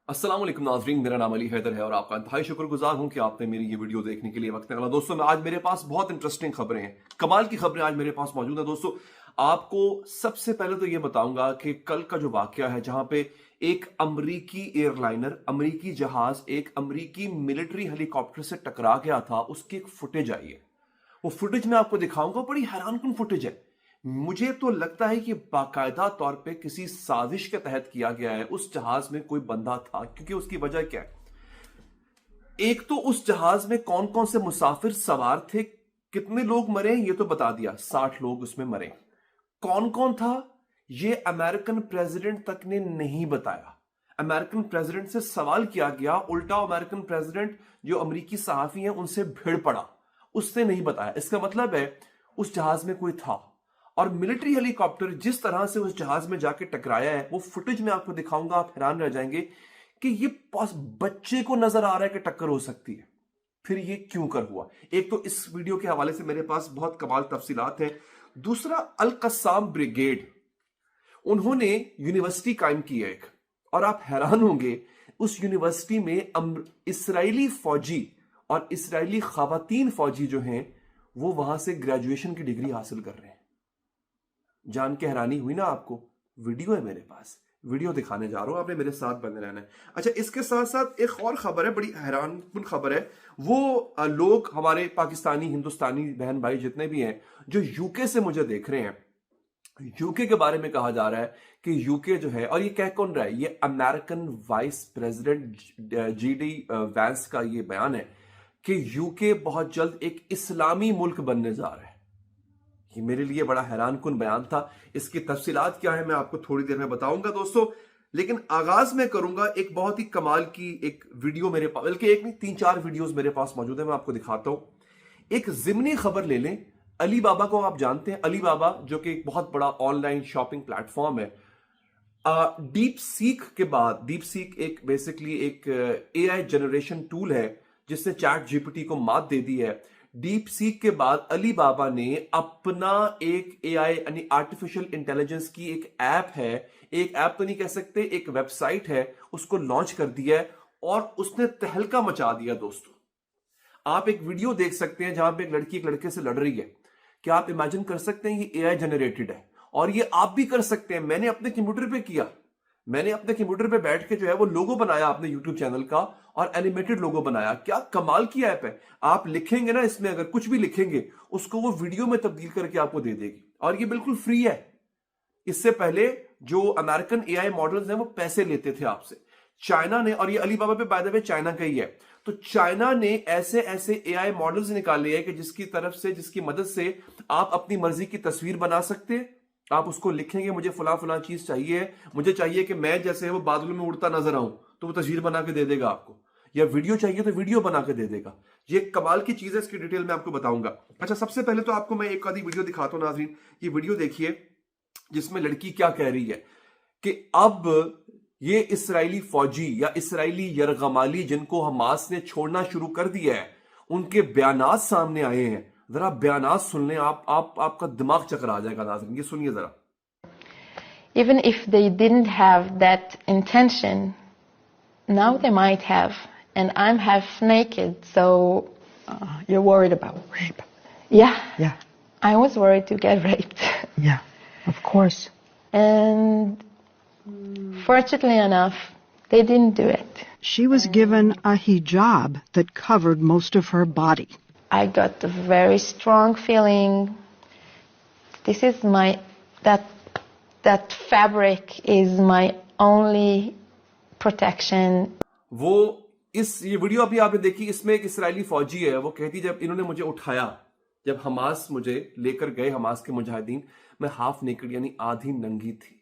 अस्सलाम वालेकुम नाज़रीन, मेरा नाम अली हैदर है और आपका इंतहाई शुक्रगुजार हूं कि आपने मेरी ये वीडियो देखने के लिए वक्त निकाला। दोस्तों, मैं आज मेरे पास बहुत इंटरेस्टिंग खबरें हैं, कमाल की खबरें आज मेरे पास मौजूद हैं। दोस्तों, आपको सबसे पहले तो ये बताऊंगा कि कल का जो वाकया है जहां पे एक अमरीकी एयरलाइनर, अमरीकी जहाज एक अमरीकी मिलिट्री हेलीकॉप्टर से टकरा गया था, उसकी एक फुटेज आई है। वो फुटेज मैं आपको दिखाऊंगा, बड़ी हैरानकुन फुटेज है। मुझे तो लगता है कि बाकायदा तौर पे किसी साजिश के तहत किया गया है। उस जहाज में कोई बंदा था, क्योंकि उसकी वजह क्या है, एक तो उस जहाज में कौन कौन से मुसाफिर सवार थे, कितने लोग मरे ये तो बता दिया, 60 लोग उसमें मरे। कौन कौन था ये अमेरिकन प्रेसिडेंट तक ने नहीं बताया। अमेरिकन प्रेसिडेंट से सवाल किया गया, उल्टा अमेरिकन प्रेसिडेंट जो अमरीकी सहाफी हैं उनसे भिड़ पड़ा, उसने नहीं बताया। इसका मतलब है उस जहाज में कोई था। और मिलिट्री हेलीकॉप्टर जिस तरह से उस जहाज में जाके टकराया है, वो फुटेज में आपको दिखाऊंगा, आप हैरान रह जाएंगे कि ये बच्चे को नजर आ रहा है कि टक्कर हो सकती है। फिर ये क्यों कर हुआ, एक तो इस वीडियो के हवाले से मेरे पास बहुत कमाल तफसीलात हैं। दूसरा, अल कस्साम ब्रिगेड, उन्होंने यूनिवर्सिटी कायम की है एक, और आप हैरान होंगे उस यूनिवर्सिटी में इसराइली फौजी और इसराइली खवातीन फौजी जो हैं वो वहां से ग्रेजुएशन की डिग्री हासिल कर रहे हैं। जान के हैरानी हुई ना आपको? वीडियो है मेरे पास, वीडियो दिखाने जा रहा हूं, आपने मेरे साथ बने रहना है। अच्छा, इसके साथ साथ एक और खबर है, बड़ी हैरानकुन खबर है। वो लोग हमारे पाकिस्तानी हिंदुस्तानी बहन भाई जितने भी हैं जो यूके से मुझे देख रहे हैं, यूके के बारे में कहा जा रहा है कि यूके जो है, और ये कह कौन रहा है, ये American vice president JD Vance का ये बयान है कि यूके बहुत जल्द एक इस्लामी मुल्क बनने जा रहा है। ये मेरे लिए बड़ा हैरानकुन बयान था। इसकी तफसीलात क्या है मैं आपको थोड़ी देर में बताऊंगा दोस्तों, लेकिन आगाज में करूंगा एक बहुत ही कमाल की एक वीडियो मेरे पास, बल्कि एक नहीं 3-4 वीडियोस मेरे पास मौजूद है, मैं आपको दिखाता हूं। एक जिमनी खबर ले लें। अली बाबा को आप जानते हैं, अली बाबा जो कि एक बहुत बड़ा ऑनलाइन शॉपिंग प्लेटफॉर्म है। डीप सीक के बाद, डीप सीक एक बेसिकली एक एआई जनरेशन टूल है जिसने चैट जीपीटी को मात दे दी है। डीप सीक के बाद अली बाबा ने अपना एक एआई यानी आर्टिफिशियल इंटेलिजेंस की एक ऐप है, एक ऐप तो नहीं कह सकते, एक वेबसाइट है, उसको लॉन्च कर दिया है और उसने तहलका मचा दिया। दोस्तों, आप एक वीडियो देख सकते हैं जहां पे एक लड़की एक लड़के से लड़ रही है। क्या आप इमेजिन कर सकते हैं ये एआई जनरेटेड है? और ये आप भी कर सकते हैं। मैंने अपने कंप्यूटर पे किया, मैंने अपने कंप्यूटर पे बैठ के जो है वो लोगो बनाया अपने यूट्यूब चैनल का, और एनिमेटेड लोगो बनाया। क्या कमाल की ऐप है। आप लिखेंगे ना इसमें, अगर कुछ भी लिखेंगे उसको वो वीडियो में तब्दील करके आपको दे देगी, और ये बिल्कुल फ्री है। इससे पहले जो अमेरिकन एआई मॉडल्स हैं वो पैसे लेते थे आपसे। चाइना ने, और ये अली बाबा पे बाय द वे चाइना का ही है, तो चाइना ने ऐसे ऐसे एआई मॉडल्स निकाले हैं कि जिसकी तरफ से, जिसकी मदद से आप अपनी मर्जी की तस्वीर बना सकते हैं। आप उसको लिखेंगे मुझे फला फला चीज चाहिए, मुझे चाहिए कि मैं जैसे वो बादलों में उड़ता नजर आऊं, तो वो तस्वीर बना के दे देगा आपको, या वीडियो चाहिए तो वीडियो बना के दे देगा। ये कमाल की चीज है, इसकी डिटेल में आपको बताऊंगा। अच्छा, सबसे पहले तो आपको मैं एक आधी वीडियो दिखाता हूं नाज़रीन। ये वीडियो देखिए जिसमें लड़की क्या कह रही है कि अब ये इसराइली फौजी या इसराइली यरगमाली जिनको हमास ने छोड़ना शुरू कर दिया है, उनके बयानात सामने आए हैं। जरा बयानात सुन लें, आपका दिमाग चकर आ जाएगा नाज़रीन, ये सुनिए जरा। Even if they didn't have that intention, now they might have, and I'm half naked, so you're worried about rape. yeah, Yeah, I was worried to get raped. yeah, of course. And fortunately enough, they didn't do it. She was given a hijab that covered most of her body. I got a very strong feeling. This is that fabric is my only protection. वो ये video अभी आपने देखी, इसमें एक Israeli फौजी है, वो कहती जब इन्होंने मुझे उठाया, जब हमास मुझे लेकर गए, हमास के मुजाहिदीन, मैं हाफ नेकेड यानी आधी नंगी थी,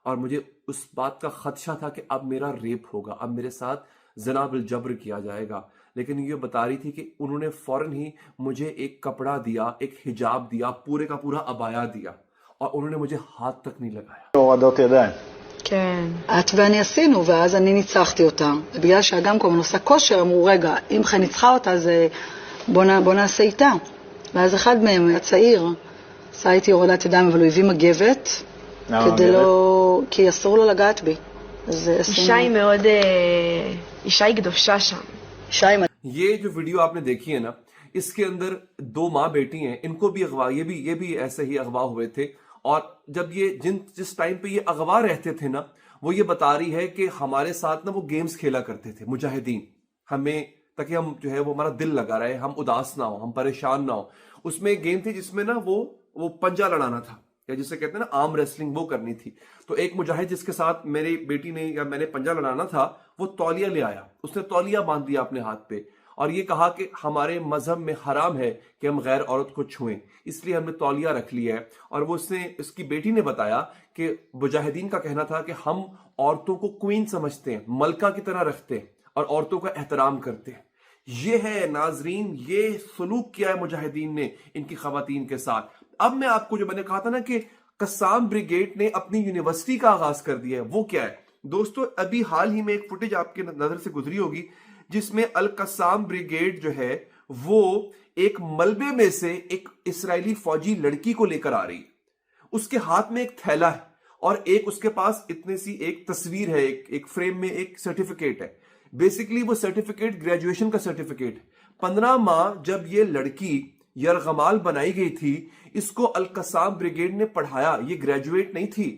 और मुझे उस बात का खदशा था कि अब मेरा रेप होगा, अब मेरे साथ जना बिल जबर किया जाएगा। लेकिन ये बता रही थी कि उन्होंने फौरन ही मुझे एक कपड़ा दिया, एक हिजाब दिया, पूरे का पूरा अबाया दिया, और उन्होंने मुझे हाथ तक नहीं लगाया। הורדות ידיים. כן. את ואני עשינו, ואז אני ניצחתי אותה. בגלל שהגם כל עושה כושר, אמרו, רגע, אם חי ניצחה אותה, אז בוא נעשה איתה. ואז אחד מהם, הצעיר, עשה איתי הורדת ידיים, אבל הוא הביא מגבת, כדי לא... כי אסור לו לגעת בי. אז אישה היא מאוד, אישה היא קדושה שם. אישה עם ये जो वीडियो आपने देखी है ना, इसके अंदर दो माँ बेटी हैं, इनको भी अगवा, ये भी ऐसे ही अगवा हुए थे। और जब ये जिस टाइम पे ये अगवा रहते थे ना, वो ये बता रही है कि हमारे साथ ना वो गेम्स खेला करते थे मुजाहिदीन, हमें, ताकि हम जो है वो हमारा दिल लगा रहे, हम उदास ना हो, हम परेशान ना हो। उसमें एक गेम थी जिसमें ना वो पंजा लड़ाना था, या जिसे कहते हैं ना आर्म रेसलिंग, वो करनी थी। तो एक मुजाहिद जिसके साथ मेरी बेटी ने या मैंने पंजा लड़ाना था, वो तौलिया ले आया, उसने तौलिया बांध दिया अपने हाथ पे और ये कहा कि हमारे मजहब में हराम है कि हम गैर औरत को छुएं, इसलिए हमने तौलिया रख लिया है। और वो उसकी बेटी ने बताया कि मुजाहिदीन का कहना था कि हम औरतों को क्वीन समझते हैं, मलका की तरह रखते हैं और औरतों का एहतराम करते हैं। ये है नाजरीन, ये सलूक किया है मुजाहिदीन ने इनकी खवातीन के साथ। अब मैं आपको जो मैंने कहा था ना कि कस्साम ब्रिगेड ने अपनी यूनिवर्सिटी का आगाज कर दिया है, वो क्या है दोस्तों? अभी हाल ही में एक फुटेज आपके नजर से गुजरी होगी जिसमें अल कस्साम ब्रिगेड जो है वो एक मलबे में से एक इस्राएली फौजी लड़की को लेकर आ रही है। उसके हाथ में एक थैला है और एक उसके पास इतनी सी एक तस्वीर है, एक फ्रेम में एक सर्टिफिकेट है। बेसिकली वो सर्टिफिकेट ग्रेजुएशन का सर्टिफिकेट है। 15 माह जब ये लड़की यरगमाल बनाई गई थी, इसको अल कस्साम ब्रिगेड ने पढ़ाया। ये ग्रेजुएट नहीं थी,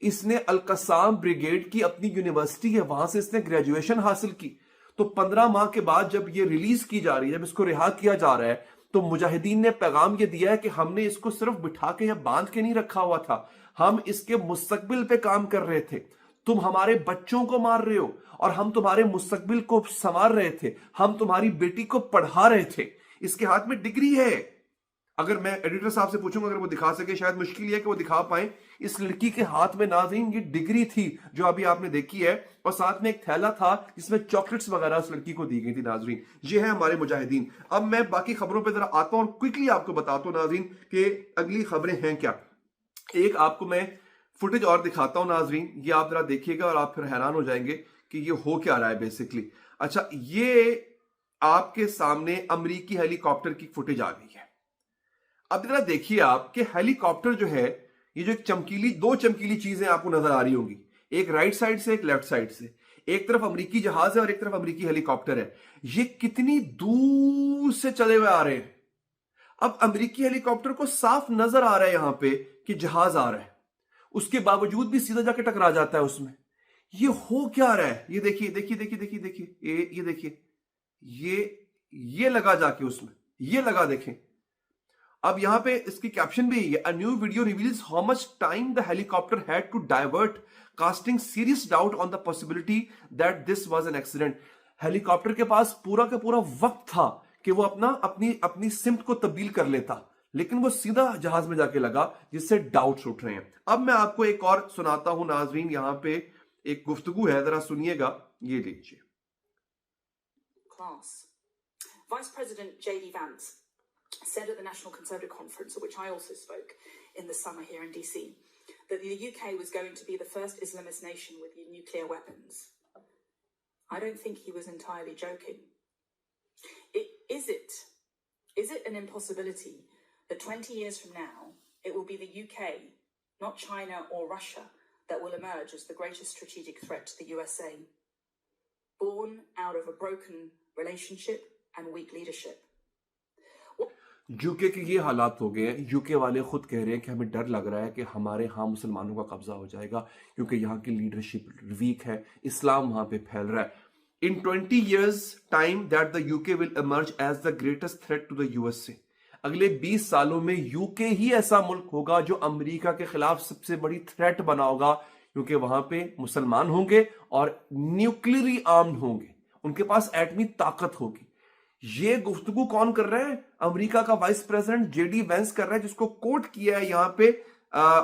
इसने अल कस्साम ब्रिगेड की अपनी यूनिवर्सिटी है, वहां से इसने ग्रेजुएशन हासिल की। तो 15 माह के बाद जब ये रिलीज की जा रही है, जब इसको रिहा किया जा रहा है, तो मुजाहिदीन ने पैगाम ये दिया है कि हमने इसको सिर्फ बिठा के या बांध के नहीं रखा हुआ था, हम इसके मुस्तकबिल पे काम कर रहे थे। तुम हमारे बच्चों को मार रहे हो और हम तुम्हारे मुस्तकबिल को संवार रहे थे, हम तुम्हारी बेटी को पढ़ा रहे थे। इसके हाथ में डिग्री है। अगर मैं एडिटर साहब से पूछूंगा अगर वो दिखा सके, शायद मुश्किल है कि वो दिखा पाए। इस लड़की के हाथ में नाज़रीन ये डिग्री थी जो अभी आपने देखी है, और साथ में एक थैला था जिसमें चॉकलेट्स वगैरह उस लड़की को दी गई थी। नाज़रीन ये है हमारे मुजाहिदीन। अब मैं बाकी खबरों पे जरा आता हूं और क्विकली आपको बताता हूं नाज़रीन कि अगली खबरें हैं क्या। एक आपको मैं फुटेज और दिखाता हूं नाज़रीन, ये आप जरा देखिएगा और आप फिर हैरान हो जाएंगे कि ये हो क्या रहा है बेसिकली। अच्छा, ये आपके सामने अमेरिकी हेलीकॉप्टर की फुटेज आ गई है। अब जरा देखिए आप कि हेलीकॉप्टर जो है, ये जो एक दो चमकीली चीजें आपको नजर आ रही होंगी, एक राइट साइड से एक लेफ्ट साइड से, एक तरफ अमेरिकी जहाज है और एक तरफ अमेरिकी हेलीकॉप्टर है। ये कितनी दूर से चले हुए आ रहे हैं। अब अमेरिकी हेलीकॉप्टर को साफ नजर आ रहा है यहां पे कि जहाज आ रहा है, उसके बावजूद भी सीधा जाके टकरा जाता है उसमें। ये हो क्या रहा है? ये देखिए देखिए देखिए देखिए देखिए, ये देखिए, ये लगा जाके उसमें, ये लगा देखें। अब यहां पे इसकी कैप्शन भी है, a new video reveals how much time the helicopter had to divert, casting serious doubt on the possibility that this was an accident. Helicopter के पास पूरा का पूरा वक्त था कि वो अपनी सिमत को तब्दील कर लेता, लेकिन वो सीधा जहाज में जाके लगा, जिससे डाउट्स उठ रहे हैं। अब मैं आपको एक और सुनाता हूं नाजरीन, यहां पे एक गुफ्तगू है, जरा सुनिएगा, ये लीजिए। Vice President J.D. Vance said at the National Conservative Conference, at which I also spoke in the summer here in DC, that the UK was going to be the first Islamist nation with nuclear weapons. I don't think he was entirely joking. Is it an impossibility that 20 years from now, it will be the UK, not China or Russia, that will emerge as the greatest strategic threat to the USA, born out of a broken relationship and weak leadership? UK के ये हालात हो गए हैं। UK वाले खुद कह रहे हैं कि हमें डर लग रहा है कि हमारे यहाँ मुसलमानों का कब्जा हो जाएगा, क्योंकि यहाँ की लीडरशिप वीक है, इस्लाम वहां पे फैल रहा है। In 20 years time that the UK will emerge as the greatest threat to the USA. अगले 20 सालों में यूके ही ऐसा मुल्क होगा जो अमेरिका के खिलाफ सबसे बड़ी थ्रेट बना होगा, क्योंकि वहां पे मुसलमान होंगे और न्यूक्लियरली आर्म्ड होंगे, उनके पास एटमी ताकत होगी। ये गुफ्तगू कौन कर रहा है? अमेरिका का वाइस प्रेसिडेंट जेडी वेंस कर रहा है, जिसको कोट किया है यहां पे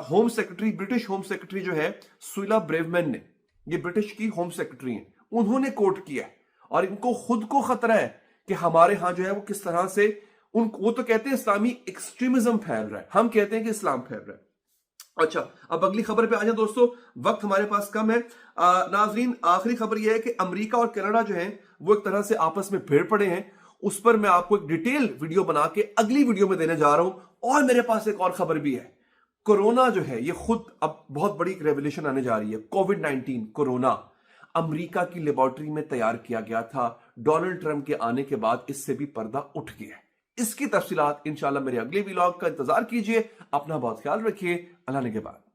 home secretary, British home secretary जो है सुइला ब्रेवमैन ने, ये ब्रिटिश की होम सेक्रेटरी हैं, उन्होंने कोट किया है। और इनको खुद को खतरा है कि हमारे यहां जो है वो किस तरह से वो तो कहते हैं इस्लामी एक्सट्रीमिज्म फैल रहा है, हम कहते हैं कि इस्लाम फैल रहा है। अच्छा, अब अगली खबर पे आ जाए दोस्तों, वक्त हमारे पास कम है। नाजरीन आखिरी खबर यह है कि अमेरिका और कनाडा जो है वो एक तरह से आपस में भिड़ पड़े हैं। उस पर मैं आपको एक डिटेल वीडियो बना के अगली वीडियो में देने जा रहा हूं। और मेरे पास एक और खबर भी है, कोरोना जो है ये खुद अब बहुत बड़ी एक रेवोल्यूशन आने जा रही है। कोविड-19 कोरोना امریکہ کی لیبارٹری میں تیار کیا گیا تھا. ڈونلڈ ٹرمپ کے آنے کے بعد اس سے بھی پردہ اٹھ گیا. اس کی تفصیلات انشاءاللہ میرے اگلے ولاگ کا انتظار کیجئے. اپنا بہت خیال رکھیے. اللہ نگہبان.